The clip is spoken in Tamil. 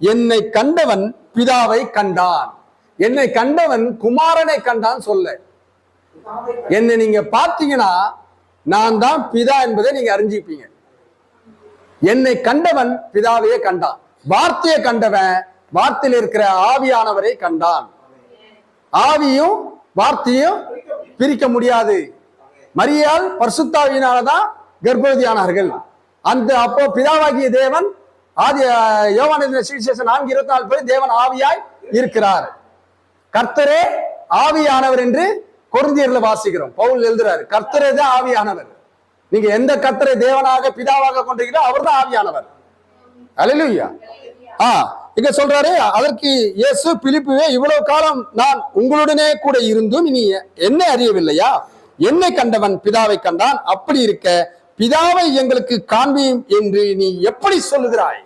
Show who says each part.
Speaker 1: என்னை கண்டவன் பிதாவை கண்டான். என்னை கண்டவன் குமாரனை கண்டான் சொல்ல. என்னை நீங்க பார்த்தீங்கன்னா நான் தான் பிதா என்பதை நீங்க அறிஞ்சிப்பீங்க. என்னை கண்டவன் பிதாவையே கண்டான். வார்த்தையை கண்டவன் வார்த்தையில் இருக்கிற ஆவியானவரை கண்டான். ஆவியும் வார்த்தையும் பிரிக்க முடியாது. மரியாள் பரிசுத்தாவியினாலதான் கர்ப்பவதியானார்கள். அந்த அப்போ பிதாவாகிய தேவன் ஆதி யோவான் 4:24 தேவன் ஆவியாய் இருக்கிறார். கர்த்தரே ஆவியானவர் என்று கொரிந்தியர்ல வாசிக்கிறோம். பவுல் எழுதுறாரு, கர்த்தரே தான் ஆவியானவர். நீங்க எந்த கர்த்தரை தேவனாக பிதாவாக கொண்டிருக்கிறோ அவர் தான் ஆவியானவர். அல்லேலூயா. இங்க சொல்றாரு, அதற்கு இயேசு பிலிப்புவே, இவ்வளவு காலம் நான் உங்களுடனே கூட இருந்தும் இனி என்னை அறியவில்லையா? என்னை கண்டவன் பிதாவை கண்டான். அப்படி இருக்க பிதாவை எங்களுக்கு காண்பியும் என்று நீ எப்படி சொல்லுகிறாய்?